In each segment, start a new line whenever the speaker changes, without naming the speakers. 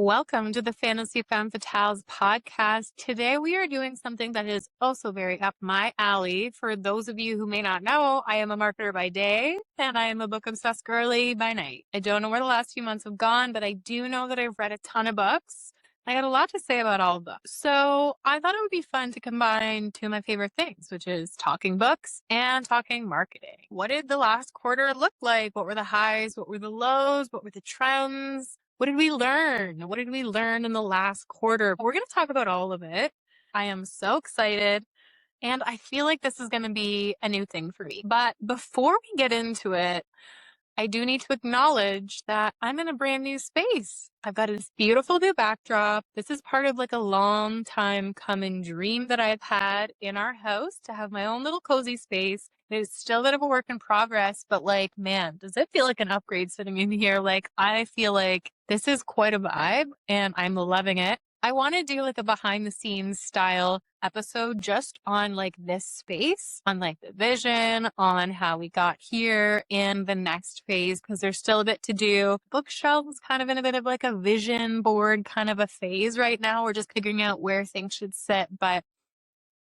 Welcome to the Fantasy Femme Fatales podcast. Today we are doing something that is also very up my alley. For those of you who may not know, I am a marketer by day and I am a book obsessed girly by night. I don't know where the last few months have gone, but I do know that I've read a ton of books. I got a lot to say about all of them. So I thought it would be fun to combine two of my favorite things, which is talking books and talking marketing. What did the last quarter look like? What were the highs? What were the lows? What were the trends? What did we learn? What did we learn in the last quarter? We're going to talk about all of it. I am so excited. And I feel like this is going to be a new thing for me. But before we get into it, I do need to acknowledge that I'm in a brand new space. I've got this beautiful new backdrop. This is part of like a long time coming dream that I've had in our house to have my own little cozy space. It is still a bit of a work in progress, but like, man, does it feel like an upgrade sitting in here? Like, I feel like this is quite a vibe and I'm loving it. I want to do like a behind the scenes style episode just on like this space, on like the vision, on how we got here in the next phase, because there's still a bit to do. Bookshelf is kind of in a bit of like a vision board kind of a phase right now. We're just figuring out where things should sit, but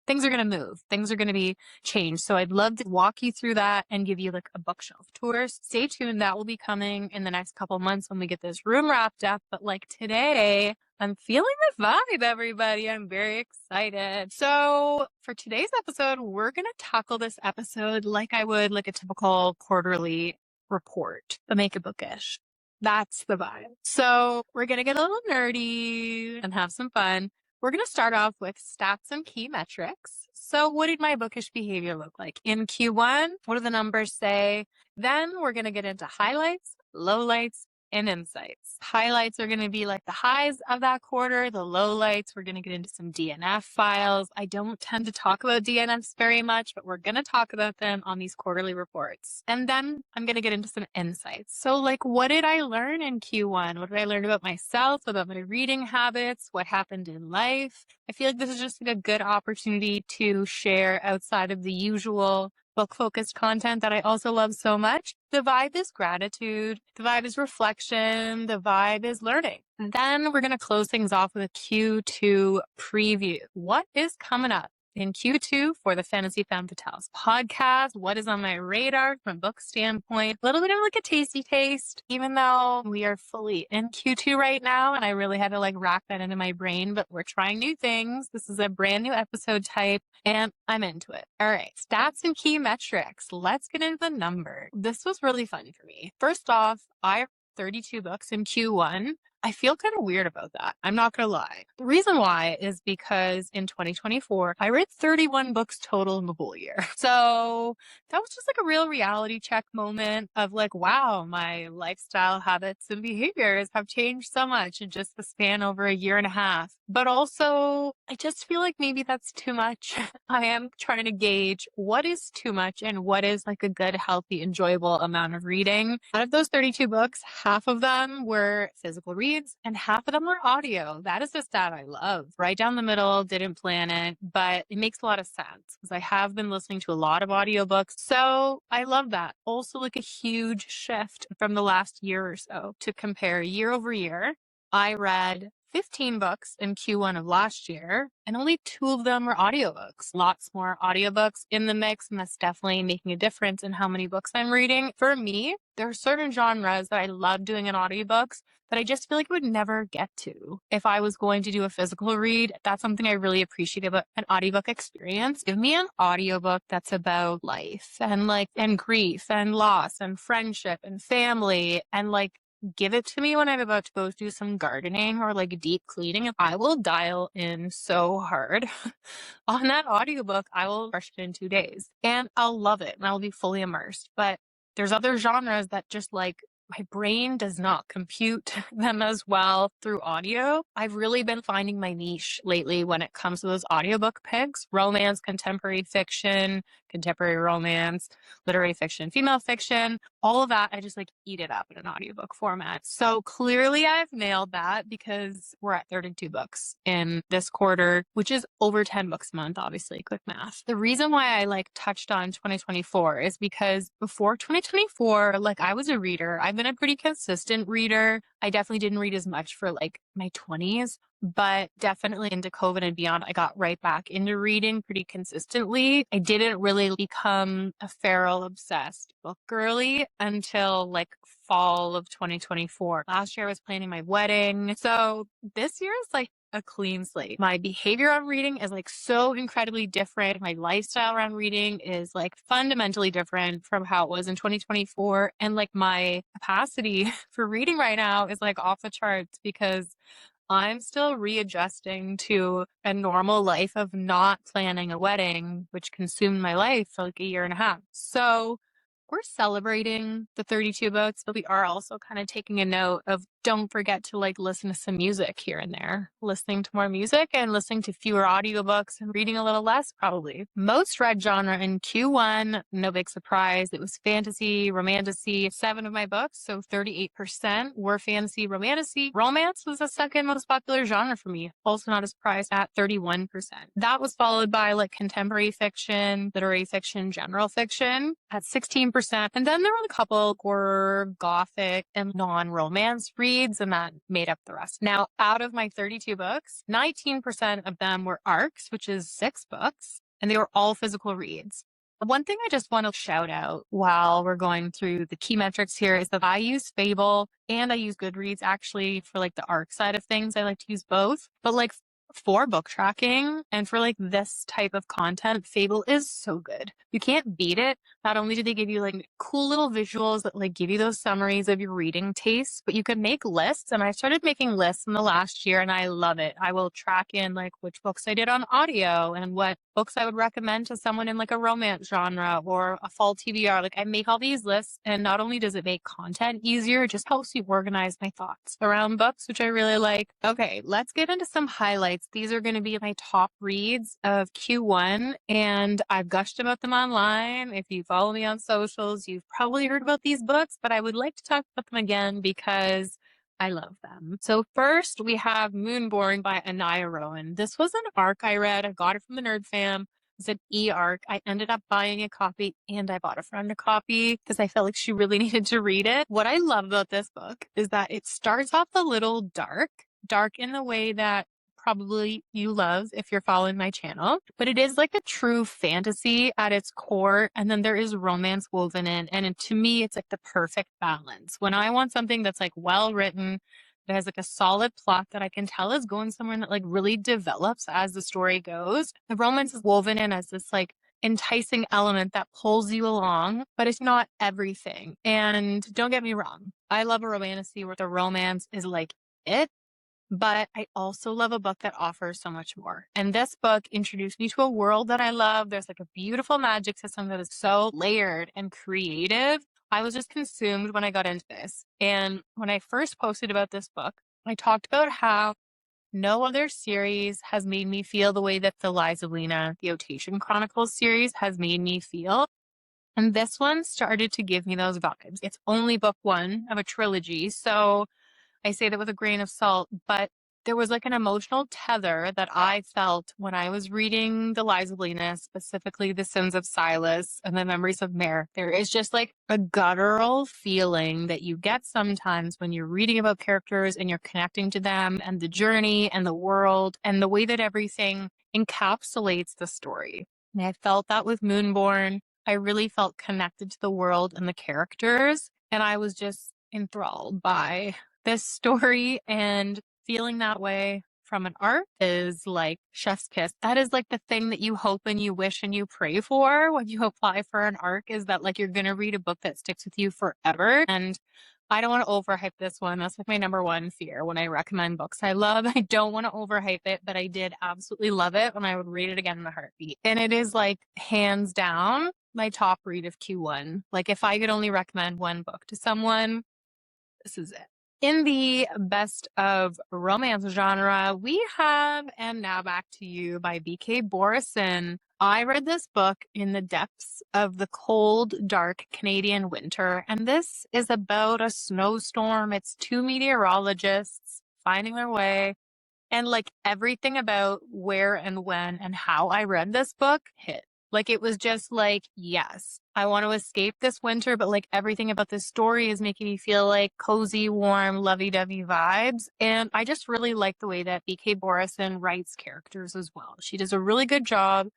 things are going to move. Things are going to be changed. So I'd love to walk you through that and give you like a bookshelf tour. Stay tuned. That will be coming in the next couple months when we get this room wrapped up. But like today, I'm feeling the vibe, everybody. I'm very excited. So for today's episode, we're going to tackle this episode like I would like a typical quarterly report, but make it bookish. That's the vibe. So we're going to get a little nerdy and have some fun. We're going to start off with stats and key metrics. So what did my bookish behavior look like in Q1? What do the numbers say? Then we're going to get into highlights, lowlights, and insights. Highlights are going to be like the highs of that quarter. The lowlights, we're going to get into some DNF files. I don't tend to talk about DNFs very much, but we're going to talk about them on these quarterly reports. And then I'm going to get into some insights. So like, what did I learn in Q1? What did I learn about myself, about my reading habits? What happened in life? I feel like this is just like a good opportunity to share outside of the usual book-focused content that I also love so much. The vibe is gratitude. The vibe is reflection. The vibe is learning. And then we're going to close things off with a Q2 preview. What is coming up in Q2 for the Fantasy Femme Fatales podcast? What is on my radar from a book standpoint? A little bit of like a tasty taste, even though we are fully in Q2 right now. And I really had to like rack that into my brain, but we're trying new things. This is a brand new episode type and I'm into it. All right. Stats and key metrics. Let's get into the number. This was really fun for me. First off, I have 32 books in Q1. I feel kind of weird about that. I'm not going to lie. The reason why is because in 2024, I read 31 books total in the whole year. So that was just like a real reality check moment of like, wow, my lifestyle habits and behaviors have changed so much in just the span over a year and a half. But also, I just feel like maybe that's too much. I am trying to gauge what is too much and what is like a good, healthy, enjoyable amount of reading. Out of those 32 books, half of them were physical reads and half of them were audio. That is a stat I love. Right down the middle, didn't plan it, but it makes a lot of sense because I have been listening to a lot of audiobooks. So I love that. Also like a huge shift from the last year or so to compare year over year. I read 15 books in Q1 of last year, and only 2 of them were audiobooks. Lots more audiobooks in the mix, and that's definitely making a difference in how many books I'm reading. For me, there are certain genres that I love doing in audiobooks that I just feel like I would never get to if I was going to do a physical read. That's something I really appreciate about an audiobook experience. Give me an audiobook that's about life and grief and loss and friendship and family and like give it to me when I'm about to go do some gardening or like deep cleaning. I will dial in so hard on that audiobook. I will crush it in 2 days and I'll love it and I'll be fully immersed. But there's other genres that just like my brain does not compute them as well through audio. I've really been finding my niche lately when it comes to those audiobook picks: romance, contemporary fiction, contemporary romance, literary fiction, female fiction, all of that. I just like eat it up in an audiobook format. So clearly I've nailed that because we're at 32 books in this quarter, which is over 10 books a month, obviously, quick math. The reason why I like touched on 2024 is because before 2024, like I was a reader. I've been a pretty consistent reader. I definitely didn't read as much for like my 20s, but definitely into COVID and beyond, I got right back into reading pretty consistently. I didn't really become a feral obsessed book girly until like fall of 2024. Last year I was planning my wedding. So this year is like a clean slate. My behavior on reading is like so incredibly different. My lifestyle around reading is like fundamentally different from how it was in 2024. And like my capacity for reading right now is like off the charts because I'm still readjusting to a normal life of not planning a wedding, which consumed my life for like a year and a half. So we're celebrating the 32 books, but we are also kind of taking a note of don't forget to like listen to some music here and there, listening to more music and listening to fewer audiobooks and reading a little less probably. Most read genre in Q1, no big surprise. It was fantasy, romantasy. 7 of my books, so 38% were fantasy, romantasy. Romance was the second most popular genre for me, also not a surprise at 31%. That was followed by like contemporary fiction, literary fiction, general fiction at 16%. And then there were a couple horror, gothic, and non-romance reads, and that made up the rest. Now, out of my 32 books, 19% of them were ARCs, which is 6 books, and they were all physical reads. One thing I just want to shout out while we're going through the key metrics here is that I use Fable and I use Goodreads actually for like the ARC side of things. I like to use both, but like for book tracking and for like this type of content, Fable is so good. You can't beat it. Not only do they give you like cool little visuals that like give you those summaries of your reading tastes, but you can make lists. And I started making lists in the last year and I love it. I will track in like which books I did on audio and what books I would recommend to someone in like a romance genre or a fall TBR. Like I make all these lists and not only does it make content easier, it just helps me organize my thoughts around books, which I really like. Okay, let's get into some highlights. These are going to be my top reads of Q1 and I've gushed about them online. If you follow me on socials, you've probably heard about these books, but I would like to talk about them again because I love them. So first we have Moonborn by Anaya Rowan. This was an ARC I read. I got it from the Nerd Fam. It's an e-ARC. I ended up buying a copy and I bought a friend a copy because I felt like she really needed to read it. What I love about this book is that it starts off a little dark in the way that probably you love if you're following my channel, but it is like a true fantasy at its core. And then there is romance woven in. And to me, it's like the perfect balance. When I want something that's like well written, that has like a solid plot that I can tell is going somewhere that like really develops as the story goes. The romance is woven in as this like enticing element that pulls you along, but it's not everything. And don't get me wrong, I love a romantasy where the romance is like it. But I also love a book that offers so much more. And this book introduced me to a world that I love. There's like a beautiful magic system that is so layered and creative. I was just consumed when I got into this. And when I first posted about this book, I talked about how no other series has made me feel the way that the Lies of Lena, the Otation Chronicles series has made me feel. And this one started to give me those vibes. It's only book 1 of a trilogy. So I say that with a grain of salt, but there was like an emotional tether that I felt when I was reading The Lies of Lena, specifically The Sins of Silas and The Memories of Mare. There is just like a guttural feeling that you get sometimes when you're reading about characters and you're connecting to them and the journey and the world and the way that everything encapsulates the story. And I felt that with Moonborn. I really felt connected to the world and the characters, and I was just enthralled by this story, and feeling that way from an ARC is like chef's kiss. That is like the thing that you hope and you wish and you pray for when you apply for an ARC, is that like you're going to read a book that sticks with you forever. And I don't want to overhype this one. That's like my number one fear when I recommend books I love. I don't want to overhype it, but I did absolutely love it when I would read it again in a heartbeat. And it is like hands down my top read of Q1. Like if I could only recommend one book to someone, this is it. In the best of romance genre, we have And Now Back to You by B.K. Borison. I read this book in the depths of the cold, dark Canadian winter, and this is about a snowstorm. It's two meteorologists finding their way, and like everything about where and when and how I read this book hit. Like it was just like, yes, I want to escape this winter, but like everything about this story is making me feel like cozy, warm, lovey-dovey vibes. And I just really like the way that BK Borison writes characters as well. She does a really good job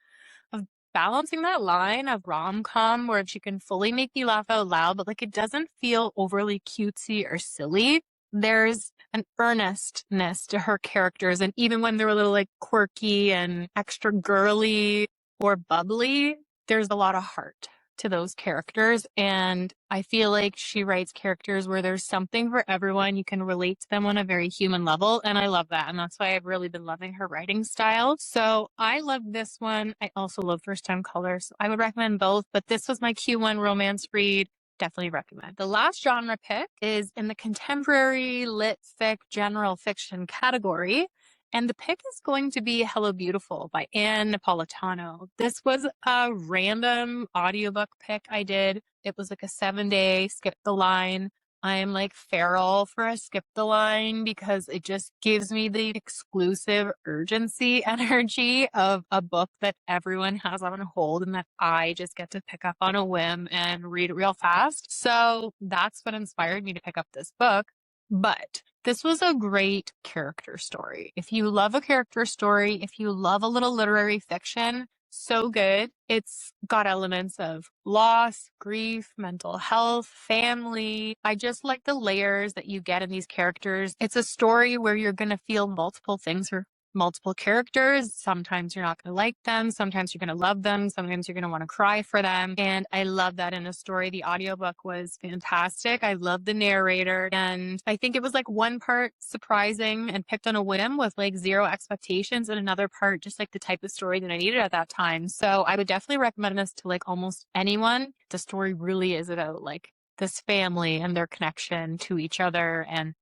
of balancing that line of rom-com where she can fully make you laugh out loud, but like it doesn't feel overly cutesy or silly. There's an earnestness to her characters, and even when they're a little like quirky and extra girly or bubbly, there's a lot of heart to those characters. And I feel like she writes characters where there's something for everyone. You can relate to them on a very human level. And I love that. And that's why I've really been loving her writing style. So I love this one. I also love First Time Color. So I would recommend both, but this was my Q1 romance read. Definitely recommend. The last genre pick is in the contemporary lit fic general fiction category. And the pick is going to be Hello Beautiful by Anne Napolitano. This was a random audiobook pick I did. It was like a 7-day skip the line. I am like feral for a skip the line because it just gives me the exclusive urgency energy of a book that everyone has on hold and that I just get to pick up on a whim and read it real fast. So that's what inspired me to pick up this book. But this was a great character story. If you love a character story, if you love a little literary fiction, so good. It's got elements of loss, grief, mental health, family. I just like the layers that you get in these characters. It's a story where you're going to feel multiple things for multiple characters. Sometimes you're not going to like them. Sometimes you're going to love them. Sometimes you're going to want to cry for them. And I love that in a story. The audiobook was fantastic. I love the narrator. And I think it was like one part surprising and picked on a whim with like zero expectations, and another part just like the type of story that I needed at that time. So I would definitely recommend this to like almost anyone. The story really is about like this family and their connection to each other and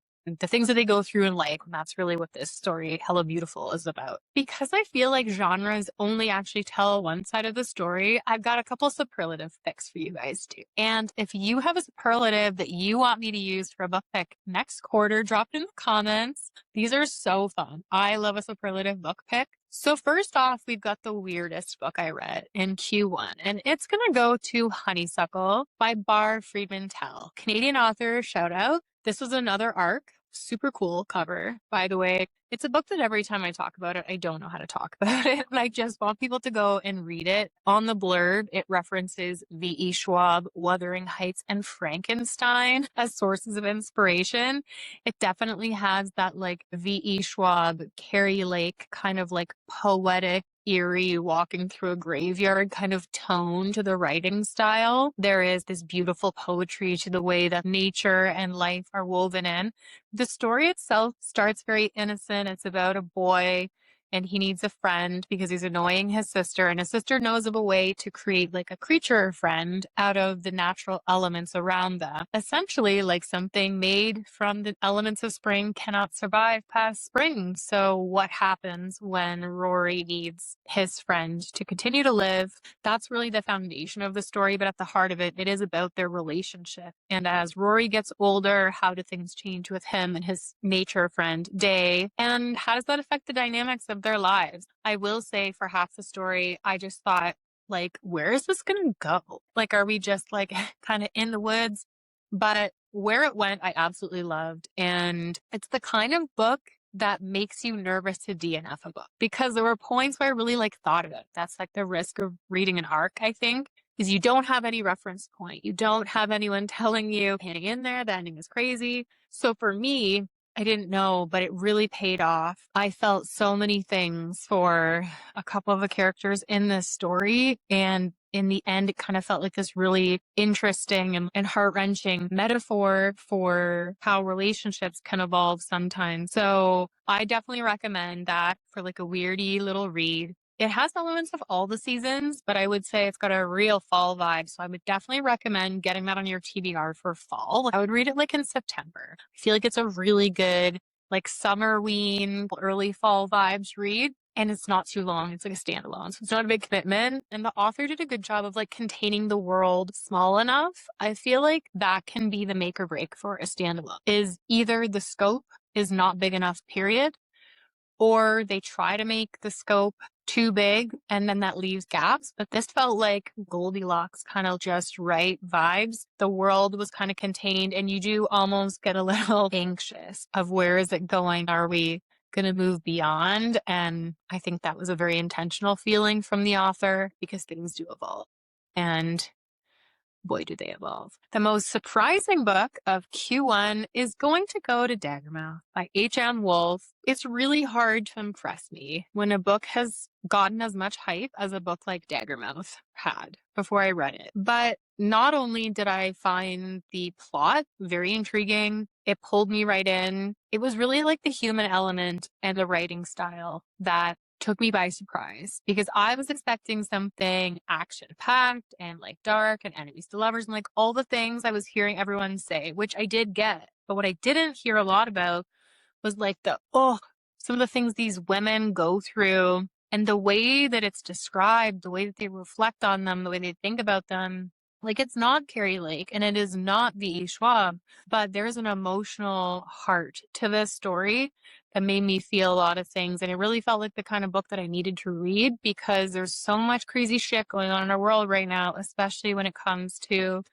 the things that they go through in life. And that's really what this story, Hello Beautiful, is about. Because I feel like genres only actually tell one side of the story, I've got a couple superlative picks for you guys too. And if you have a superlative that you want me to use for a book pick next quarter, drop it in the comments. These are so fun. I love a superlative book pick. So first off, we've got the weirdest book I read in Q1, and it's going to go to Honeysuckle by Bar Friedman Tell. Canadian author, shout out. This was another arc. Super cool cover, by the way. It's a book that every time I talk about it, I don't know how to talk about it. And I just want people to go and read it. On the blurb, it references V.E. Schwab, Wuthering Heights, and Frankenstein as sources of inspiration. It definitely has that like V.E. Schwab, Carrie Lake kind of like poetic, eerie, walking through a graveyard kind of tone to the writing style. There is this beautiful poetry to the way that nature and life are woven in. The story itself starts very innocent. It's about a boy and he needs a friend because he's annoying his sister, and his sister knows of a way to create like a creature friend out of the natural elements around them. Essentially, like something made from the elements of spring cannot survive past spring. So what happens when Rory needs his friend to continue to live? That's really the foundation of the story, but at the heart of it, it is about their relationship. And as Rory gets older, how do things change with him and his nature friend, Day? And how does that affect the dynamics of their lives? I will say for half the story, I just thought, like, where is this going to go? Like, are we just like kind of in the woods? But where it went, I absolutely loved. And it's the kind of book that makes you nervous to DNF a book, because there were points where I really like thought about it. That's like the risk of reading an arc, I think, is you don't have any reference point. You don't have anyone telling you, hang in there, the ending is crazy. So for me, I didn't know, but it really paid off. I felt so many things for a couple of the characters in this story. And in the end, it kind of felt like this really interesting and heart-wrenching metaphor for how relationships can evolve sometimes. So I definitely recommend that for like a weirdy little read. It has elements of all the seasons, but I would say it's got a real fall vibe. So I would definitely recommend getting that on your TBR for fall. I would read it like in September. I feel like it's a really good like summerween, early fall vibes read. And it's not too long. It's like a standalone. So it's not a big commitment. And the author did a good job of like containing the world small enough. I feel like that can be the make or break for a standalone, is either the scope is not big enough, period, or they try to make the scope too big and then that leaves gaps. But this felt like Goldilocks, kind of just right vibes. The world was kind of contained and you do almost get a little anxious of where is it going? Are we going to move beyond? And I think that was a very intentional feeling from the author because things do evolve. And boy, do they evolve. The most surprising book of Q1 is going to go to Daggermouth by H.M. Wolf. It's really hard to impress me when a book has gotten as much hype as a book like Daggermouth had before I read it. But not only did I find the plot very intriguing, it pulled me right in. It was really like the human element and the writing style that took me by surprise because I was expecting something action-packed and like dark and enemies to lovers and like all the things I was hearing everyone say, which I did get. But what I didn't hear a lot about was like some of the things these women go through and the way that it's described, the way that they reflect on them, the way they think about them. Like it's not Carrie Lake and it is not V.E. Schwab, but there's an emotional heart to this story that made me feel a lot of things. And it really felt like the kind of book that I needed to read because there's so much crazy shit going on in our world right now, especially when it comes to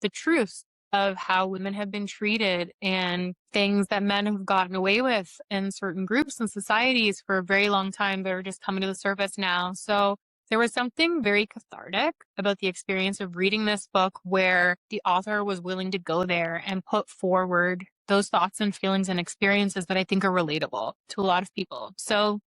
the truths of how women have been treated and things that men have gotten away with in certain groups and societies for a very long time that are just coming to the surface now. So there was something very cathartic about the experience of reading this book where the author was willing to go there and put forward those thoughts and feelings and experiences that I think are relatable to a lot of people. So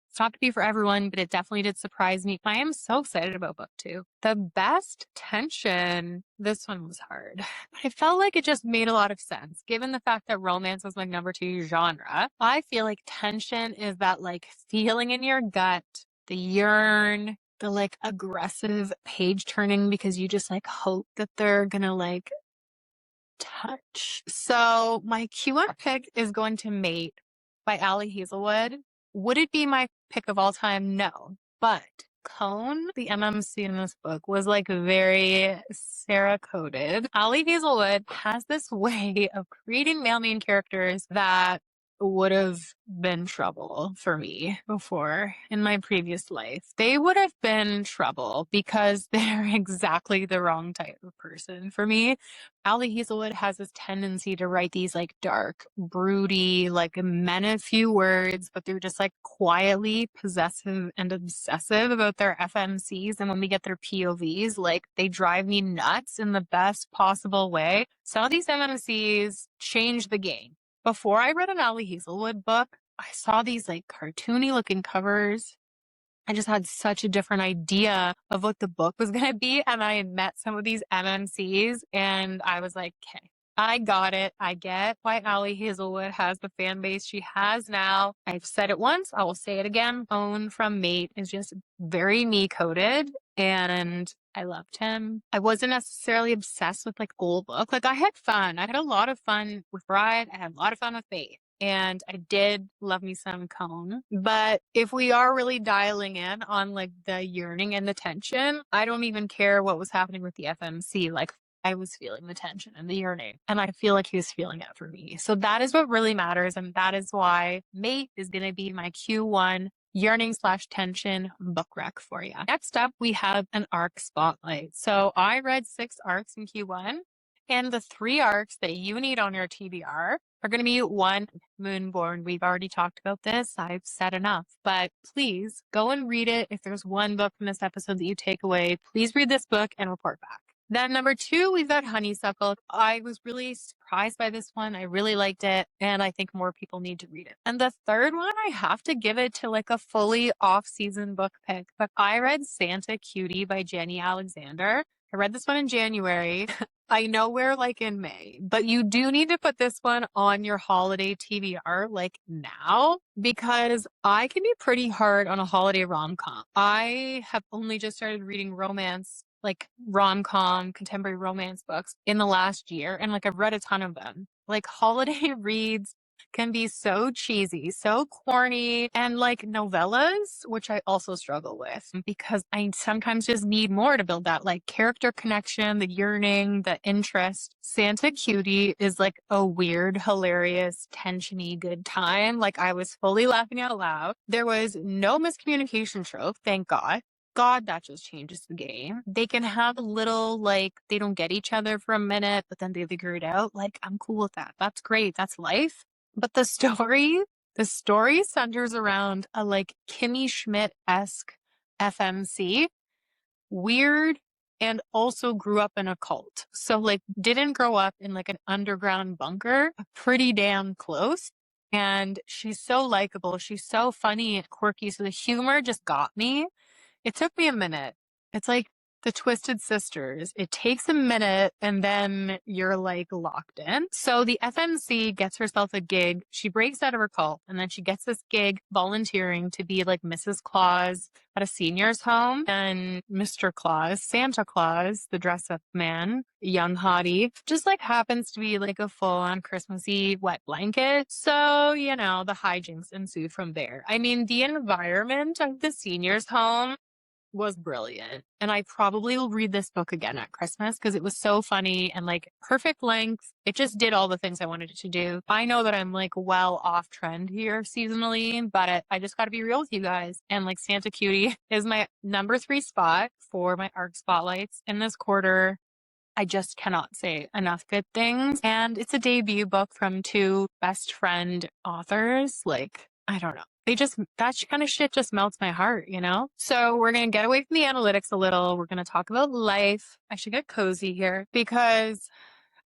it's not to be for everyone, but it definitely did surprise me. I am so excited about book 2. The best tension, this one was hard. I felt like it just made a lot of sense. Given the fact that romance was my number 2 genre, I feel like tension is that like feeling in your gut, the yearn, the like aggressive page turning because you just like hope that they're gonna like touch. So my Q1 pick is going to Mate by Ali Hazelwood. Would it be my pick of all time? No. But Cone, the MMC in this book, was like very Sarah-coded. Ali Hazelwood has this way of creating male main characters that would have been trouble for me before in my previous life. They would have been trouble because they're exactly the wrong type of person for me. Ali Hazelwood has this tendency to write these like dark, broody, like men of few words, but they're just like quietly possessive and obsessive about their FMCs. And when we get their POVs, like they drive me nuts in the best possible way. Some of these MMCs change the game. Before I read an Ali Hazelwood book, I saw these like cartoony looking covers. I just had such a different idea of what the book was going to be. And I met some of these MMCs and I was like, okay, I got it. I get why Ali Hazelwood has the fan base she has now. I've said it once. I will say it again. Owen from Mate is just very me-coded and I loved him. I wasn't necessarily obsessed with like old book. Like I had fun. I had a lot of fun with Bride. I had a lot of fun with Faith. And I did love me some Cone. But if we are really dialing in on like the yearning and the tension, I don't even care what was happening with the FMC. Like I was feeling the tension and the yearning. And I feel like he was feeling it for me. So that is what really matters. And that is why Mate is going to be my Q1 yearning/tension book rec for you. Next up, we have an arc spotlight. So I read 6 arcs in Q1. And the 3 arcs that you need on your TBR are going to be 1, Moonborn. We've already talked about this. I've said enough. But please go and read it. If there's one book from this episode that you take away, please read this book and report back. Then number 2, we've got Honeysuckle. I was really surprised by this one. I really liked it. And I think more people need to read it. And the third one, I have to give it to like a fully off-season book pick. But I read Santa Cutie by Jenny Alexander. I read this one in January. I know we're like in May, but you do need to put this one on your holiday TBR like now because I can be pretty hard on a holiday rom-com. I have only just started reading romance, like rom-com, contemporary romance books in the last year. And like I've read a ton of them. Like holiday reads can be so cheesy, so corny, and like novellas, which I also struggle with because I sometimes just need more to build that like character connection, the yearning, the interest. Santa Cutie is like a weird, hilarious, tensiony good time. Like I was fully laughing out loud. There was no miscommunication trope, thank God. God, that just changes the game. They can have a little, like, they don't get each other for a minute, but then they figure it out. Like, I'm cool with that. That's great. That's life. But the story centers around a like Kimmy Schmidt-esque FMC, weird, and also grew up in a cult. So like didn't grow up in like an underground bunker, pretty damn close. And she's so likable. She's so funny and quirky. So the humor just got me. It took me a minute. It's like the Twisted Sisters. It takes a minute and then you're like locked in. So the FMC gets herself a gig. She breaks out of her cult and then she gets this gig volunteering to be like Mrs. Claus at a senior's home. And Mr. Claus, Santa Claus, the dress up man, young hottie, just like happens to be like a full on Christmassy wet blanket. So, you know, the hijinks ensue from there. I mean, the environment of the senior's home was brilliant. And I probably will read this book again at Christmas because it was so funny and like perfect length. It just did all the things I wanted it to do. I know that I'm like well off trend here seasonally, but I just got to be real with you guys. And like Santa Cutie is my number 3 spot for my ARC spotlights in this quarter. I just cannot say enough good things. And it's a debut book from 2 best friend authors. Like, I don't know. That kind of shit just melts my heart, you know? So we're going to get away from the analytics a little. We're going to talk about life. I should get cozy here because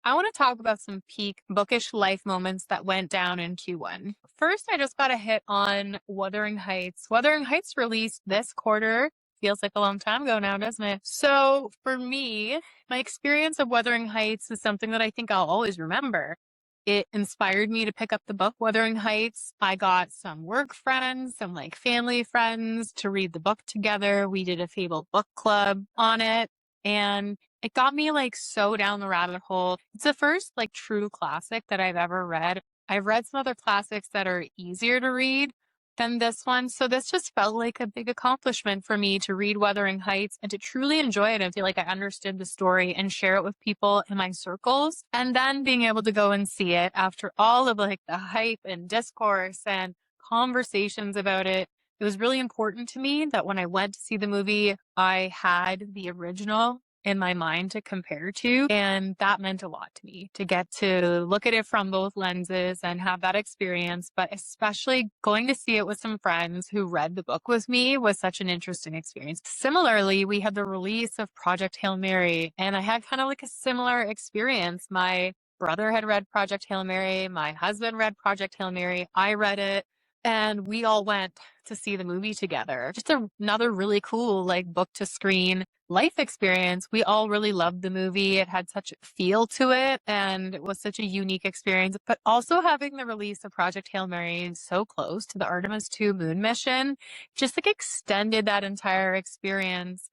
I want to talk about some peak bookish life moments that went down in Q1. First, I just got a hit on Wuthering Heights. Wuthering Heights released this quarter. Feels like a long time ago now, doesn't it? So for me, my experience of Wuthering Heights is something that I think I'll always remember. It inspired me to pick up the book Wuthering Heights. I got some work friends, some like family friends to read the book together. We did a Fable book club on it and it got me like so down the rabbit hole. It's the first like true classic that I've ever read. I've read some other classics that are easier to read than this one. So this just felt like a big accomplishment for me to read Wuthering Heights and to truly enjoy it and feel like I understood the story and share it with people in my circles. And then being able to go and see it after all of like the hype and discourse and conversations about it. It was really important to me that when I went to see the movie, I had the original in my mind to compare to. And that meant a lot to me to get to look at it from both lenses and have that experience. But especially going to see it with some friends who read the book with me was such an interesting experience. Similarly, we had the release of Project Hail Mary, and I had kind of like a similar experience. My brother had read Project Hail Mary. My husband read Project Hail Mary. I read it. And we all went to see the movie together. Just another really cool, like, book to screen life experience. We all really loved the movie. It had such a feel to it and it was such a unique experience. But also having the release of Project Hail Mary so close to the Artemis 2 moon mission just like extended that entire experience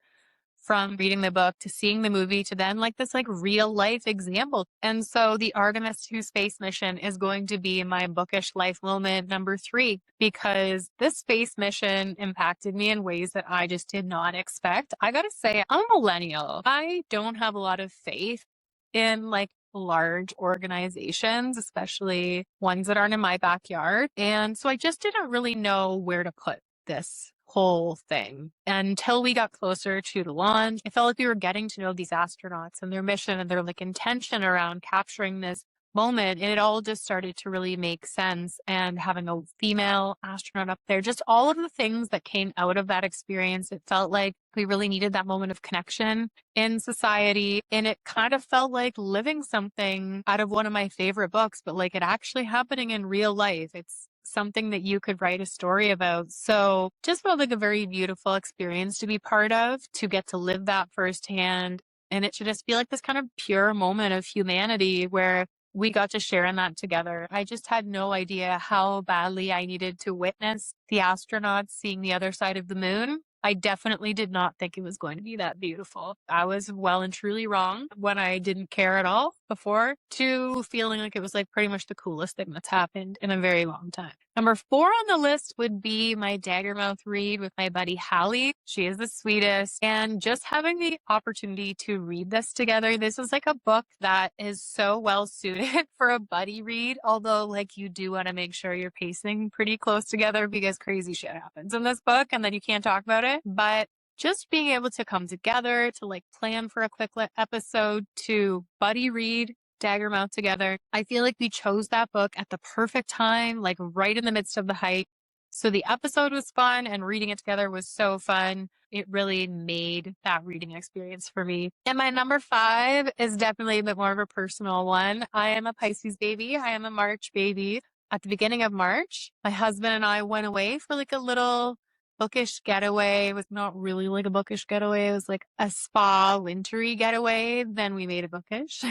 from reading the book to seeing the movie to then like this like real life example. And so the Artemis 2 space mission is going to be my bookish life moment number 3 because this space mission impacted me in ways that I just did not expect. I gotta say, I'm a millennial. I don't have a lot of faith in like large organizations, especially ones that aren't in my backyard. And so I just didn't really know where to put this whole thing until we got closer to the launch. I felt like we were getting to know these astronauts and their mission and their like intention around capturing this moment. And it all just started to really make sense. And having a female astronaut up there, just all of the things that came out of that experience, it felt like we really needed that moment of connection in society. And it kind of felt like living something out of one of my favorite books, but like it actually happening in real life. It's something that you could write a story about. So just felt like a very beautiful experience to be part of, to get to live that firsthand. And it should just feel like this kind of pure moment of humanity where we got to share in that together. I just had no idea how badly I needed to witness the astronauts seeing the other side of the moon. I definitely did not think it was going to be that beautiful. I was well and truly wrong when I didn't care at all. before to feeling like it was like pretty much the coolest thing that's happened in a very long time. Number 4 on the list would be my Daggermouth read with my buddy Hallie. She is the sweetest. And just having the opportunity to read this together, this is like a book that is so well suited for a buddy read. Although like you do want to make sure you're pacing pretty close together because crazy shit happens in this book and then you can't talk about it. But just being able to come together to like plan for a quick episode to buddy read Daggermouth together. I feel like we chose that book at the perfect time, like right in the midst of the hype. So the episode was fun and reading it together was so fun. It really made that reading experience for me. And my number 5 is definitely a bit more of a personal one. I am a Pisces baby. I am a March baby. At the beginning of March, my husband and I went away for like a little bookish getaway. It was not really like a bookish getaway. It was like a spa wintry getaway. Then we made a bookish.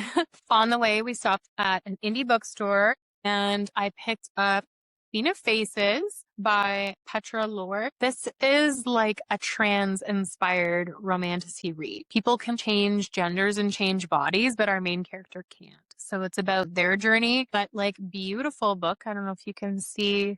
On the way, we stopped at an indie bookstore and I picked up Queen of Faces by Petra Lord. This is like a trans-inspired romantasy read. People can change genders and change bodies, but our main character can't. So it's about their journey, but like beautiful book. I don't know if you can see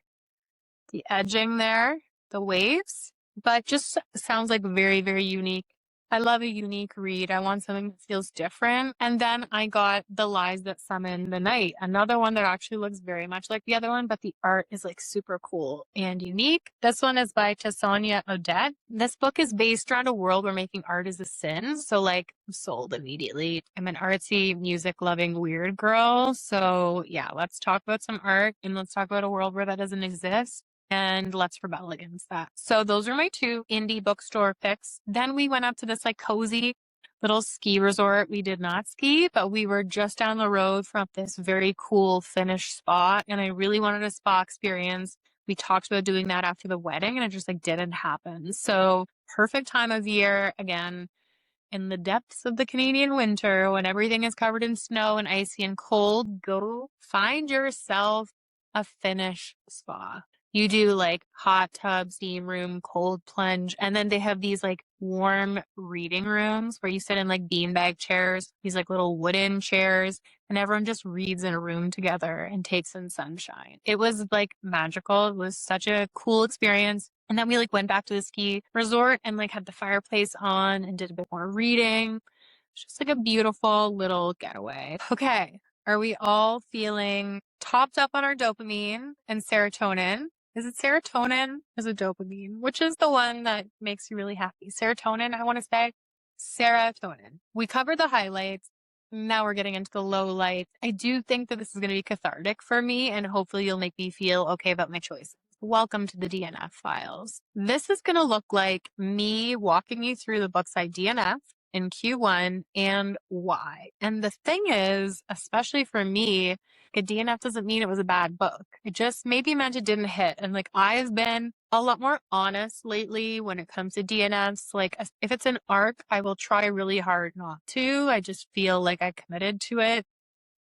the edging there, the waves, but just sounds like very, very unique. I love a unique read. I want something that feels different. And then I got The Lies That Summon the Night, another one that actually looks very much like the other one, but the art is like super cool and unique. This one is by Tassonia Odette. This book is based around a world where making art is a sin. So like I'm sold immediately. I'm an artsy, music loving weird girl. So yeah, let's talk about some art and let's talk about a world where that doesn't exist. And let's rebel against that. So those are my 2 indie bookstore picks. Then we went up to this like cozy little ski resort. We did not ski, but we were just down the road from this very cool Finnish spa. And I really wanted a spa experience. We talked about doing that after the wedding and it just like didn't happen. So perfect time of year again. In the depths of the Canadian winter, when everything is covered in snow and icy and cold, go find yourself a Finnish spa. You do like hot tub, steam room, cold plunge, and then they have these like warm reading rooms where you sit in like beanbag chairs, these like little wooden chairs, and everyone just reads in a room together and takes in sunshine. It was like magical. It was such a cool experience. And then we like went back to the ski resort and like had the fireplace on and did a bit more reading. It's just like a beautiful little getaway. Okay. Are we all feeling topped up on our dopamine and serotonin? Is it serotonin? Is it dopamine? Which is the one that makes you really happy? Serotonin, I want to say. Serotonin. We covered the highlights. Now we're getting into the lowlights. I do think that this is going to be cathartic for me, and hopefully you'll make me feel okay about my choices. Welcome to the DNF files. This is going to look like me walking you through the books I DNF'd in Q1 and why. And the thing is, especially for me, a DNF doesn't mean it was a bad book. It just maybe meant it didn't hit. And like I've been a lot more honest lately when it comes to DNFs. Like if it's an arc, I will try really hard not to. I just feel like I committed to it.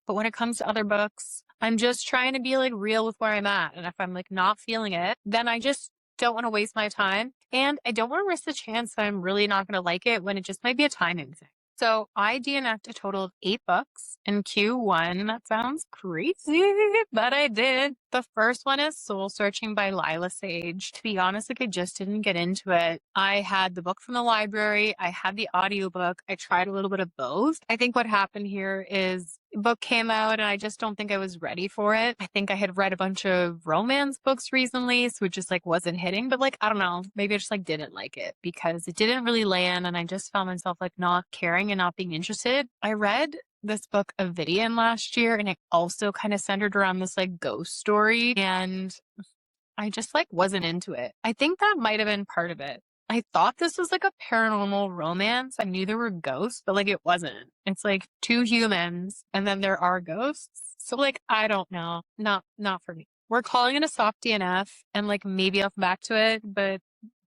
But when it comes to other books, I'm just trying to be like real with where I'm at. And if I'm like not feeling it, then I just don't want to waste my time. And I don't want to risk the chance that I'm really not going to like it when it just might be a timing thing. So I DNF'd a total of 8 books in Q1. That sounds crazy, but I did. The first one is Soul Searching by Lila Sage. To be honest, like I just didn't get into it. I had the book from the library. I had the audiobook. I tried a little bit of both. I think what happened here is the book came out and I just don't think I was ready for it. I think I had read a bunch of romance books recently, so it just like wasn't hitting, but like, I don't know, maybe I just like didn't like it because it didn't really land and I just found myself like not caring and not being interested. I read this book Unveiling last year and it also kind of centered around this like ghost story and I just like wasn't into it. I think that might have been part of it. I thought this was like a paranormal romance. I knew there were ghosts, but like it wasn't. It's like 2 humans and then there are ghosts. So like, I don't know. Not for me. We're calling it a soft DNF and like maybe I'll come back to it, but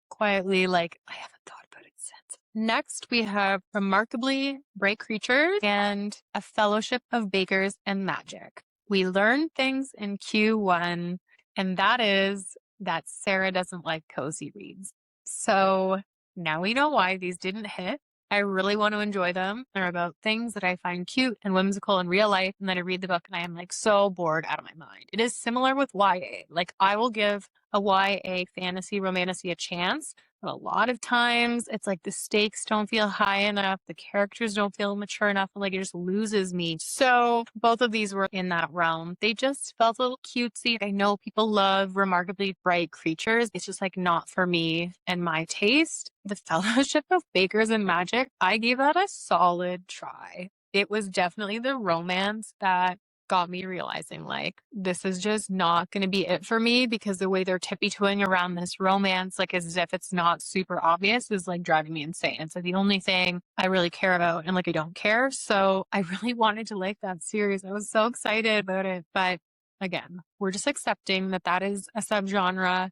quietly like I haven't thought about it since. Next, we have Remarkably Bright Creatures and A Fellowship of Bakers and Magic. We learned things in Q1, and that is that Sarah doesn't like cozy reads. So now we know why these didn't hit. I really want to enjoy them. They're about things that I find cute and whimsical in real life. And then I read the book and I am like so bored out of my mind. It is similar with YA. Like I will give a YA fantasy romantasy a chance, but a lot of times it's like the stakes don't feel high enough. The characters don't feel mature enough. And like it just loses me. So both of these were in that realm. They just felt a little cutesy. I know people love remarkably bright creatures. It's just like not for me and my taste. The Fellowship of Bakers and Magic, I gave that a solid try. It was definitely the romance that got me realizing like this is just not going to be it for me, because the way they're tippy-toeing around this romance like as if it's not super obvious is like driving me insane. It's like the only thing I really care about, and like I don't care. So I really wanted to like that series. I was so excited about it, but again, we're just accepting that that is a subgenre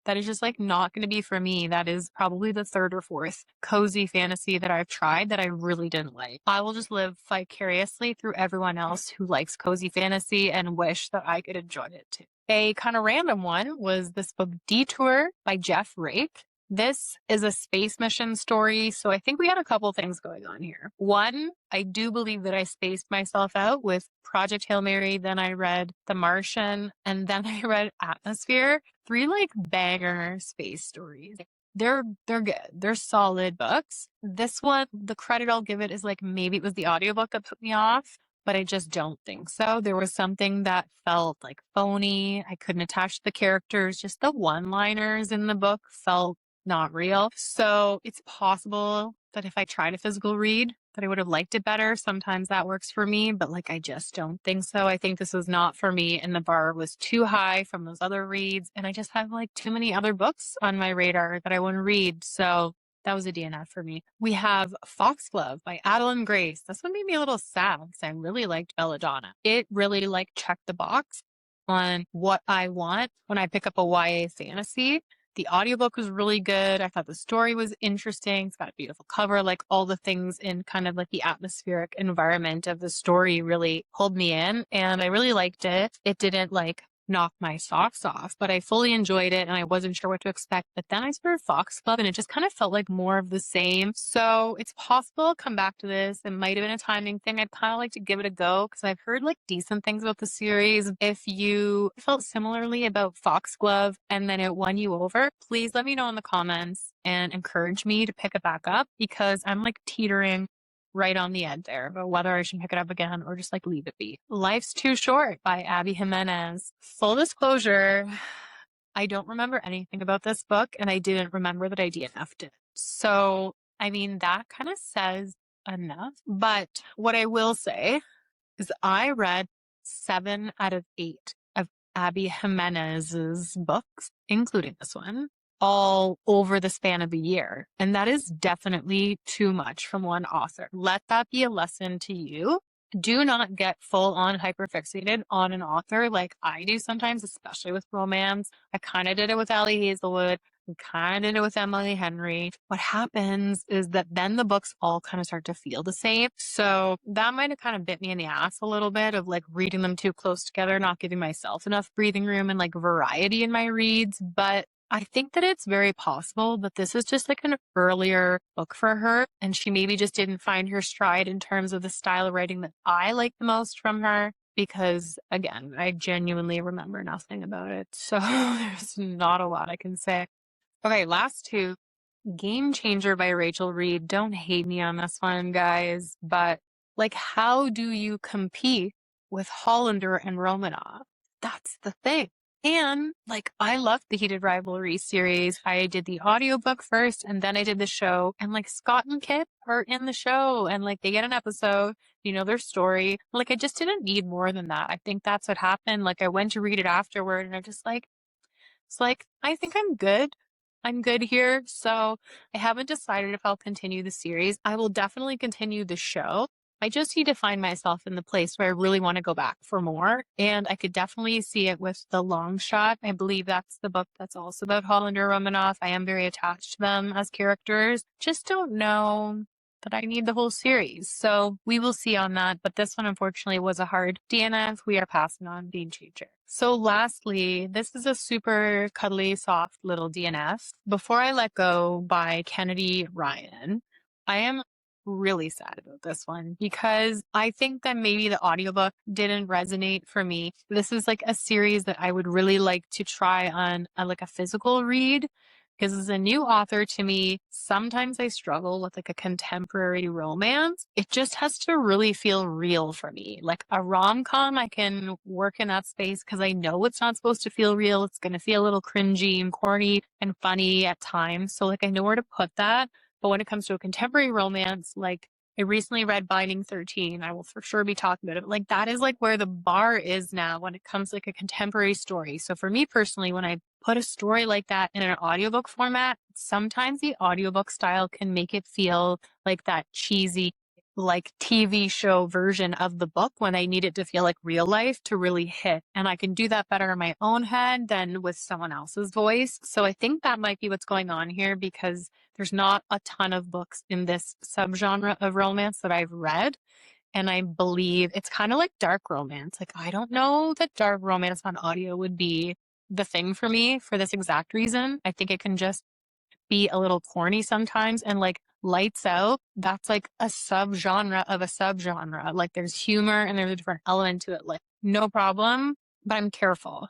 that is just like not going to be for me. That is probably the third or fourth cozy fantasy that I've tried that I really didn't like. I will just live vicariously through everyone else who likes cozy fantasy and wish that I could enjoy it too. A kind of random one was this book Detour by Jeff Rake. This is a space mission story, so I think we had a couple things going on here. One, I do believe that I spaced myself out with Project Hail Mary, then I read The Martian, and then I read Atmosphere. 3 like banger space stories. They're good. They're solid books. This one, the credit I'll give it is like maybe it was the audiobook that put me off, but I just don't think so. There was something that felt like phony. I couldn't attach to the characters. Just the one-liners in the book felt not real. So it's possible that if I tried a physical read, that I would have liked it better. Sometimes that works for me, but like I just don't think so. I think this was not for me, and the bar was too high from those other reads, and I just have like too many other books on my radar that I want to read. So that was a DNF for me. We have Foxglove by Adeline Grace. This one made me a little sad because I really liked Belladonna. It really like checked the box on what I want when I pick up a YA fantasy. The audiobook was really good. I thought the story was interesting. It's got a beautiful cover. Like all the things in kind of like the atmospheric environment of the story really pulled me in, and I really liked it. It didn't like knock my socks off, but I fully enjoyed it and I wasn't sure what to expect. But then I started Foxglove and it just kind of felt like more of the same. So it's possible I'll come back to this. It might have been a timing thing. I'd kind of like to give it a go because I've heard like decent things about the series. If you felt similarly about Foxglove and then it won you over, please let me know in the comments and encourage me to pick it back up, because I'm like teetering right on the edge there about whether I should pick it up again or just like leave it be. Life's Too Short by Abby Jimenez. Full disclosure, I don't remember anything about this book, and I didn't remember that I DNF'd it. So, I mean, that kind of says enough. But what I will say is I read 7 out of 8 of Abby Jimenez's books, including this one, all over the span of a year. And that is definitely too much from one author. Let that be a lesson to you. Do not get full on hyperfixated on an author like I do sometimes, especially with romance. I kind of did it with Allie Hazelwood. I kind of did it with Emily Henry. What happens is that then the books all kind of start to feel the same. So that might have kind of bit me in the ass a little bit of like reading them too close together, not giving myself enough breathing room and like variety in my reads. But I think that it's very possible that this is just like an earlier book for her, and she maybe just didn't find her stride in terms of the style of writing that I like the most from her, because again, I genuinely remember nothing about it. So there's not a lot I can say. Okay, last 2. Game Changer by Rachel Reed. Don't hate me on this one, guys, but like, how do you compete with Hollander and Romanoff? That's the thing. And like, I loved the Heated Rivalry series. I did the audiobook first and then I did the show, and like Scott and Kit are in the show and like they get an episode, you know, their story. Like I just didn't need more than that. I think that's what happened. Like I went to read it afterward and I just like, it's like, I think I'm good. I'm good here. So I haven't decided if I'll continue the series. I will definitely continue the show. I just need to find myself in the place where I really want to go back for more. And I could definitely see it with The Long Shot. I believe that's the book that's also about Hollander Romanoff. I am very attached to them as characters. Just don't know that I need the whole series. So we will see on that. But this one, unfortunately, was a hard DNF. We are passing on Game Changer. So lastly, this is a super cuddly, soft little DNF. Before I Let Go by Kennedy Ryan. I am really sad about this one because I think that maybe the audiobook didn't resonate for me. This is like a series that I would really like to try on like a physical read because as a new author to me, sometimes I struggle with like a contemporary romance. It just has to really feel real for me. Like a rom-com, I can work in that space because I know it's not supposed to feel real. It's going to feel a little cringy and corny and funny at times. So like I know where to put that. But when it comes to a contemporary romance, like I recently read Binding 13. I will for sure be talking about it. Like that is like where the bar is now when it comes to like a contemporary story. So for me personally, when I put a story like that in an audiobook format, sometimes the audiobook style can make it feel like that cheesy like TV show version of the book when I need it to feel like real life to really hit. And I can do that better in my own head than with someone else's voice. So I think that might be what's going on here because there's not a ton of books in this subgenre of romance that I've read. And I believe it's kind of like dark romance. Like, I don't know that dark romance on audio would be the thing for me for this exact reason. I think it can just be a little corny sometimes. And like Lights Out, that's like a subgenre of a subgenre. Like there's humor and there's a different element to it. Like no problem, but I'm careful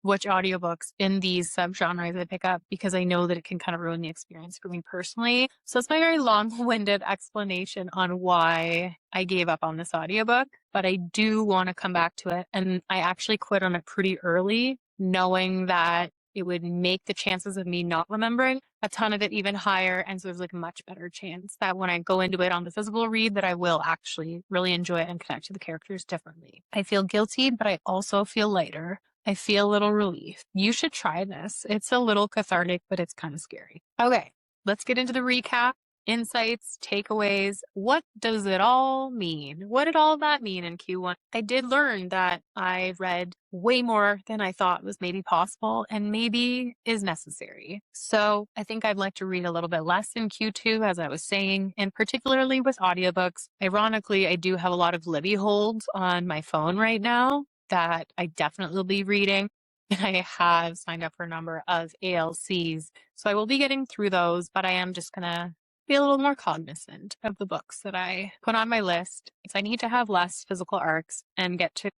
which audiobooks in these subgenres I pick up because I know that it can kind of ruin the experience for me personally. So it's my very long-winded explanation on why I gave up on this audiobook, but I do want to come back to it. And I actually quit on it pretty early, knowing that it would make the chances of me not remembering a ton of it even higher. And so there's like a much better chance that when I go into it on the physical read that I will actually really enjoy it and connect to the characters differently. I feel guilty, but I also feel lighter. I feel a little relief. You should try this. It's a little cathartic, but it's kind of scary. Okay, let's get into the recap. Insights, takeaways. What does it all mean? What did all of that mean in Q1? I did learn that I read way more than I thought was maybe possible and maybe is necessary. So I think I'd like to read a little bit less in Q2, as I was saying, and particularly with audiobooks. Ironically, I do have a lot of Libby holds on my phone right now that I definitely will be reading. And I have signed up for a number of ALCs. So I will be getting through those, but I am just going to be a little more cognizant of the books that I put on my list. Because I need to have less physical arcs and get to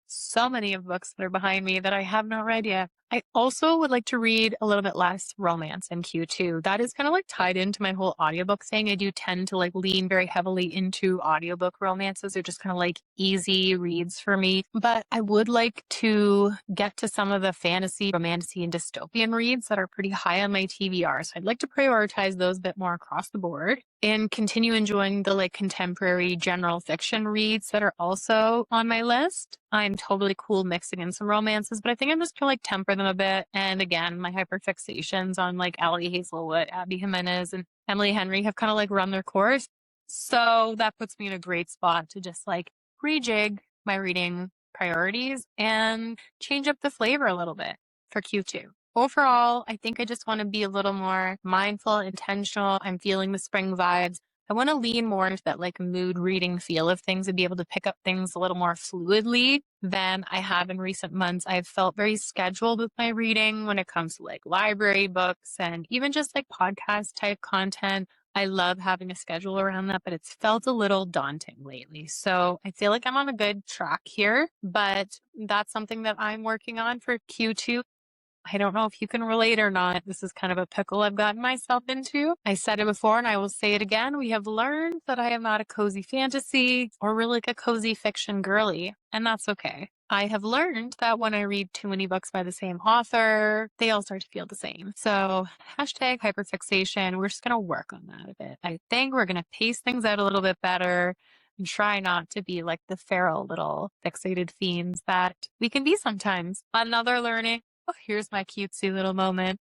so many of the books that are behind me that I have not read yet. I also would like to read a little bit less romance in Q2. That is kind of like tied into my whole audiobook thing. I do tend to like lean very heavily into audiobook romances. They're just kind of like easy reads for me. But I would like to get to some of the fantasy, romantasy, and dystopian reads that are pretty high on my TBR. So I'd like to prioritize those a bit more across the board and continue enjoying the like contemporary general fiction reads that are also on my list. I'm totally cool mixing in some romances, but I think I'm just gonna like temper them a bit. And again, my hyperfixations on like Allie Hazelwood, Abby Jimenez, and Emily Henry have kind of like run their course. So that puts me in a great spot to just like rejig my reading priorities and change up the flavor a little bit for Q2. Overall, I think I just want to be a little more mindful, intentional. I'm feeling the spring vibes. I want to lean more into that like mood reading feel of things and be able to pick up things a little more fluidly than I have in recent months. I've felt very scheduled with my reading when it comes to like library books and even just like podcast type content. I love having a schedule around that, but it's felt a little daunting lately. So I feel like I'm on a good track here, but that's something that I'm working on for Q2. I don't know if you can relate or not. This is kind of a pickle I've gotten myself into. I said it before and I will say it again. We have learned that I am not a cozy fantasy or really like a cozy fiction girly, and that's okay. I have learned that when I read too many books by the same author, they all start to feel the same. So hashtag hyperfixation. We're just going to work on that a bit. I think we're going to pace things out a little bit better and try not to be like the feral little fixated fiends that we can be sometimes. Another learning. Oh, here's my cutesy little moment,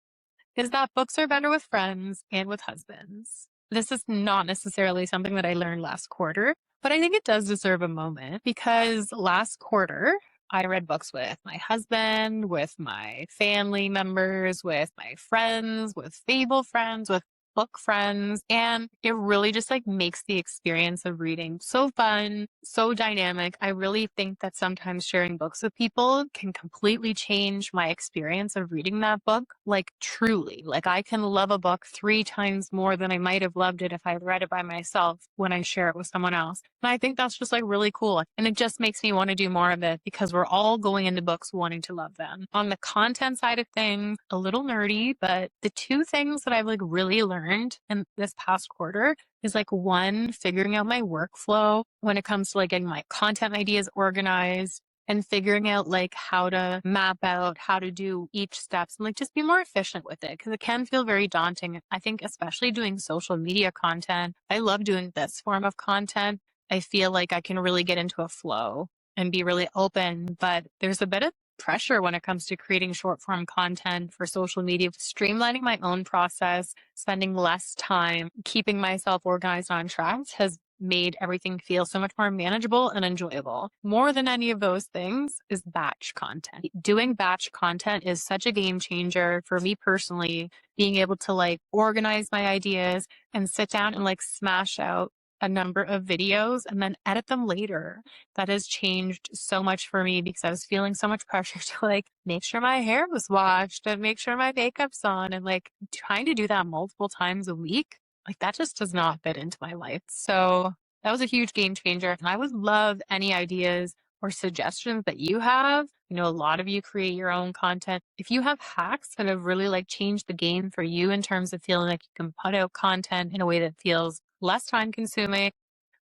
is that books are better with friends and with husbands. This is not necessarily something that I learned last quarter, but I think it does deserve a moment because last quarter I read books with my husband, with my family members, with my friends, with fable friends, with book friends, and it really just like makes the experience of reading so fun, so dynamic. I really think that sometimes sharing books with people can completely change my experience of reading that book. Like truly, like I can love a book 3 times more than I might have loved it if I read it by myself when I share it with someone else. And I think that's just like really cool. And it just makes me want to do more of it because we're all going into books wanting to love them. On the content side of things, a little nerdy, but the 2 things that I've like really learned in this past quarter is like one, figuring out my workflow when it comes to like getting my content ideas organized and figuring out like how to map out how to do each steps and like just be more efficient with it because it can feel very daunting. I think especially doing social media content, I love doing this form of content. I feel like I can really get into a flow and be really open, but there's a bit of pressure when it comes to creating short form content for social media, streamlining my own process, spending less time, keeping myself organized on tracks has made everything feel so much more manageable and enjoyable. More than any of those things is batch content. Doing batch content is such a game changer for me personally, being able to like organize my ideas and sit down and like smash out a number of videos and then edit them later. That has changed so much for me because I was feeling so much pressure to like make sure my hair was washed and make sure my makeup's on and like trying to do that multiple times a week. Like that just does not fit into my life. So that was a huge game changer. And I would love any ideas or suggestions that you have. You know, a lot of you create your own content. If you have hacks that have really like changed the game for you in terms of feeling like you can put out content in a way that feels less time consuming,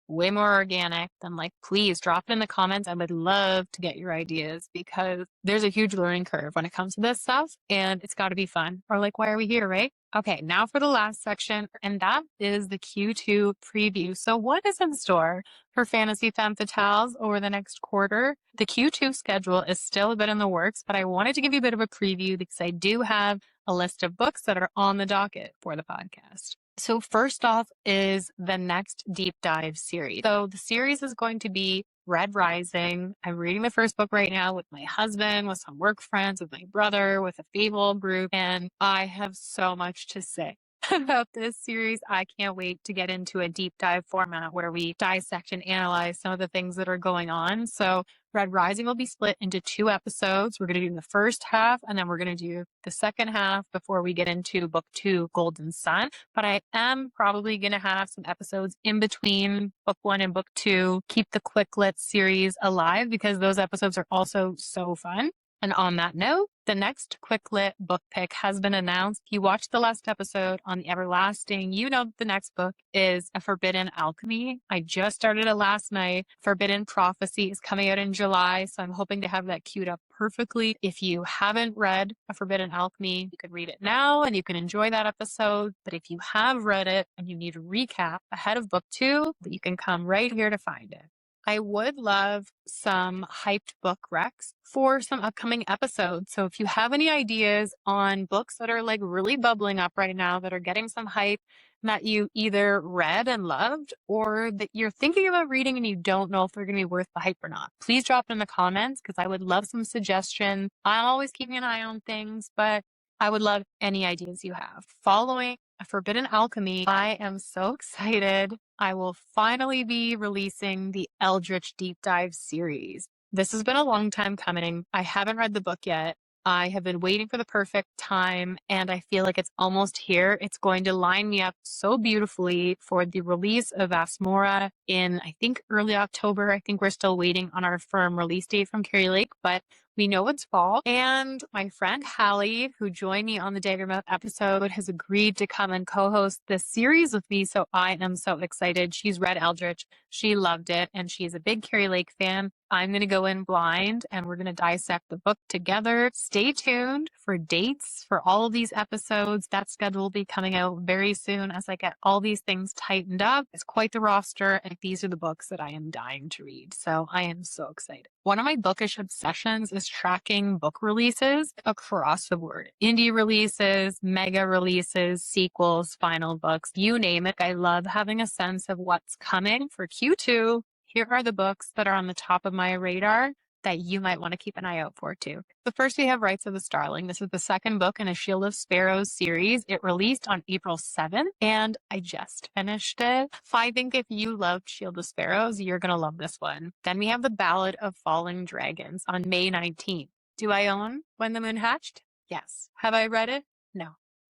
way more organic, then like please drop it in the comments. I would love to get your ideas because there's a huge learning curve when it comes to this stuff and it's got to be fun. Or like, why are we here, right? Okay, now for the last section, and that is the Q2 preview. So what is in store for Fantasy Femme Fatales over the next quarter? The Q2 schedule is still a bit in the works, but I wanted to give you a bit of a preview because I do have a list of books that are on the docket for the podcast. So first off is the next deep dive series. So the series is going to be Red Rising. I'm reading the first book right now with my husband, with some work friends, with my brother, with a Fable group, and I have so much to say about this series. I can't wait to get into a deep dive format where we dissect and analyze some of the things that are going on. So Red Rising will be split into 2 episodes. We're going to do the first half and then we're going to do the second half before we get into book 2, Golden Sun. But I am probably going to have some episodes in between book 1 and book 2. Keep the Quick Lit series alive because those episodes are also so fun. And on that note, the next Quick Lit book pick has been announced. If you watched the last episode on The Everlasting, you know the next book is A Forbidden Alchemy. I just started it last night. Forbidden Prophecy is coming out in July, so I'm hoping to have that queued up perfectly. If you haven't read A Forbidden Alchemy, you can read it now and you can enjoy that episode. But if you have read it and you need a recap ahead of book 2, you can come right here to find it. I would love some hyped book recs for some upcoming episodes. So if you have any ideas on books that are like really bubbling up right now, that are getting some hype that you either read and loved or that you're thinking about reading and you don't know if they're going to be worth the hype or not, please drop it in the comments because I would love some suggestions. I'm always keeping an eye on things, but I would love any ideas you have. Following A Forbidden Alchemy, I am so excited. I will finally be releasing the Eldritch Deep Dive series. This has been a long time coming. I haven't read the book yet. I have been waiting for the perfect time and I feel like it's almost here. It's going to line me up so beautifully for the release of Asmora in, I think, early October. I think we're still waiting on our firm release date from Carrie Lake, but we know it's fall. And my friend Hallie, who joined me on the Daggermouth episode, has agreed to come and co-host this series with me. So I am so excited. She's read Eldritch. She loved it. And she's a big Carrie Lake fan. I'm going to go in blind and we're going to dissect the book together. Stay tuned for dates for all of these episodes. That schedule will be coming out very soon as I get all these things tightened up. It's quite the roster. And these are the books that I am dying to read. So I am so excited. One of my bookish obsessions is tracking book releases across the board. Indie releases, mega releases, sequels, final books, you name it. I love having a sense of what's coming for Q2. Here are the books that are on the top of my radar that you might want to keep an eye out for too. But first we have Rights of the Starling. This is the second book in a Shield of Sparrows series. It released on April 7th and I just finished it. I think if you loved Shield of Sparrows, you're going to love this one. Then we have The Ballad of Falling Dragons on May 19th. Do I own When the Moon Hatched? Yes. Have I read it? No.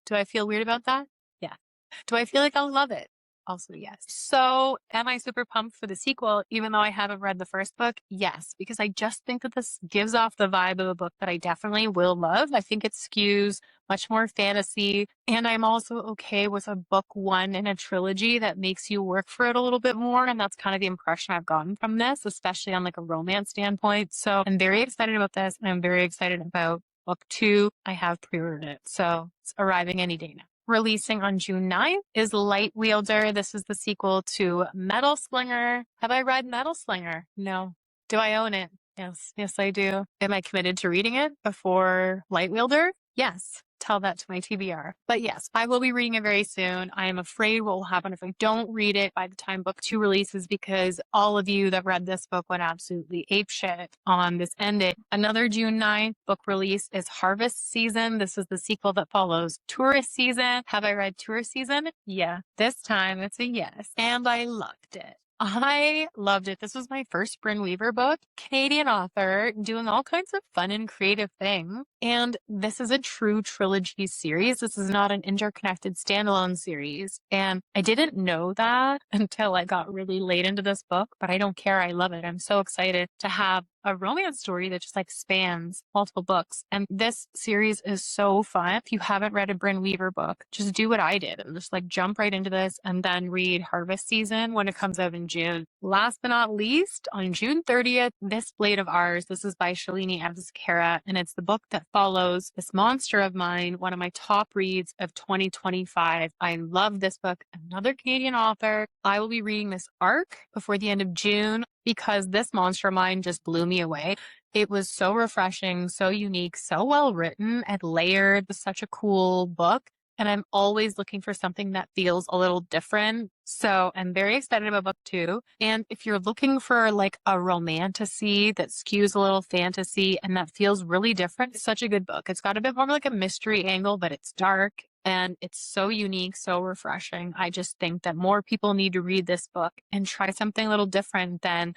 Do I feel weird about that? Yeah. Do I feel like I'll love it? Also, yes. So am I super pumped for the sequel, even though I haven't read the first book? Yes, because I just think that this gives off the vibe of a book that I definitely will love. I think it skews much more fantasy. And I'm also okay with a book one in a trilogy that makes you work for it a little bit more. And that's kind of the impression I've gotten from this, especially on like a romance standpoint. So I'm very excited about this. And I'm very excited about book two. I have pre-ordered it. So it's arriving any day now. Releasing on June 9th is Light Wielder. This is the sequel to Metal Slinger. Have I read Metal Slinger? No. Do I own it? Yes. Yes, I do. Am I committed to reading it before Light Wielder? Yes. Tell that to my TBR. But yes, I will be reading it very soon. I am afraid what will happen if I don't read it by the time book two releases, because all of you that read this book went absolutely apeshit on this ending. Another June 9th book release is Harvest Season. This is the sequel that follows Tourist Season. Have I read Tourist Season? Yeah. This time it's a yes. And I loved it. I loved it. This was my first Bryn Weaver book, Canadian author, doing all kinds of fun and creative things. And this is a true trilogy series. This is not an interconnected standalone series. And I didn't know that until I got really late into this book, but I don't care. I love it. I'm so excited to have a romance story that just like spans multiple books. And this series is so fun. If you haven't read a Bryn Weaver book, just do what I did and just like jump right into this and then read Harvest Season when it comes out in June. Last but not least, on June 30th, This Blade of Ours. This is by Shalini Evskara, and it's the book that follows This Monster of Mine, one of my top reads of 2025. I love this book. Another Canadian author. I will be reading this arc before the end of June, because This Monster of Mine just blew me away. It was so refreshing, so unique, so well written and layered. It was such a cool book. And I'm always looking for something that feels a little different. So I'm very excited about book two. And if you're looking for like a romantasy that skews a little fantasy and that feels really different, it's such a good book. It's got a bit more like a mystery angle, but it's dark. And it's so unique, so refreshing. I just think that more people need to read this book and try something a little different than,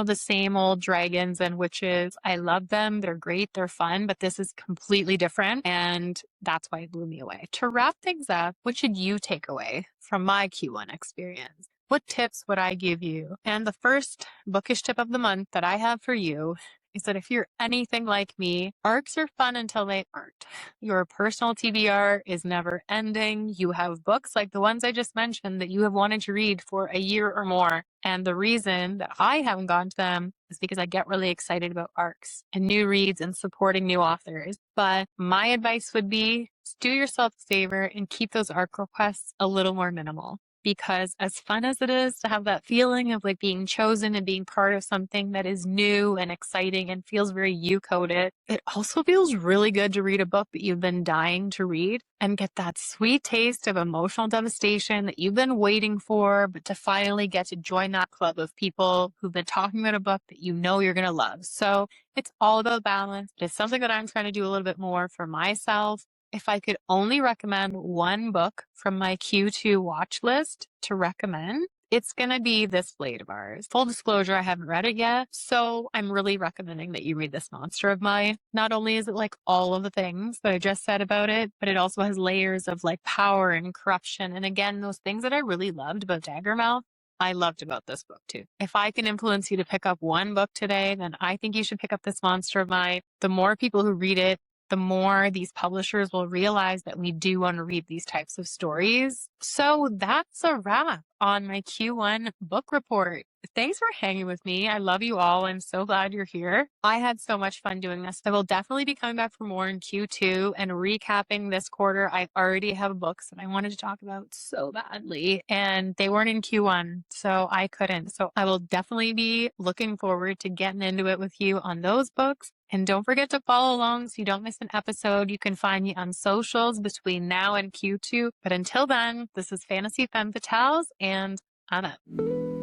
the same old dragons and witches. I love them. They're great. They're fun, but this is completely different. And that's why it blew me away. To wrap things up, what should you take away from my Q1 experience? What tips would I give you? And the first bookish tip of the month that I have for you is that if you're anything like me, arcs are fun until they aren't. Your personal TBR is never ending. You have books like the ones I just mentioned that you have wanted to read for a year or more. And the reason that I haven't gone to them is because I get really excited about arcs and new reads and supporting new authors. But my advice would be do yourself a favor and keep those arc requests a little more minimal. Because as fun as it is to have that feeling of like being chosen and being part of something that is new and exciting and feels very you-coded, it also feels really good to read a book that you've been dying to read and get that sweet taste of emotional devastation that you've been waiting for, but to finally get to join that club of people who've been talking about a book that you know you're going to love. So it's all about balance. It's something that I'm trying to do a little bit more for myself. If I could only recommend one book from my Q2 watch list to recommend, it's going to be This Blade of Ours. Full disclosure, I haven't read it yet, so I'm really recommending that you read This Monster of Mine. Not only is it like all of the things that I just said about it, but it also has layers of like power and corruption. And again, those things that I really loved about Daggermouth, I loved about this book too. If I can influence you to pick up one book today, then I think you should pick up This Monster of Mine. The more people who read it, the more these publishers will realize that we do want to read these types of stories. So that's a wrap on my Q1 book report. Thanks for hanging with me. I love you all. I'm so glad you're here. I had so much fun doing this. I will definitely be coming back for more in Q2 and recapping this quarter. I already have books that I wanted to talk about so badly, and they weren't in Q1, so I couldn't. So I will definitely be looking forward to getting into it with you on those books. And don't forget to follow along so you don't miss an episode. You can find me on socials between now and Q2. But until then, this is Fantasy Femme Fatales, and I'm out.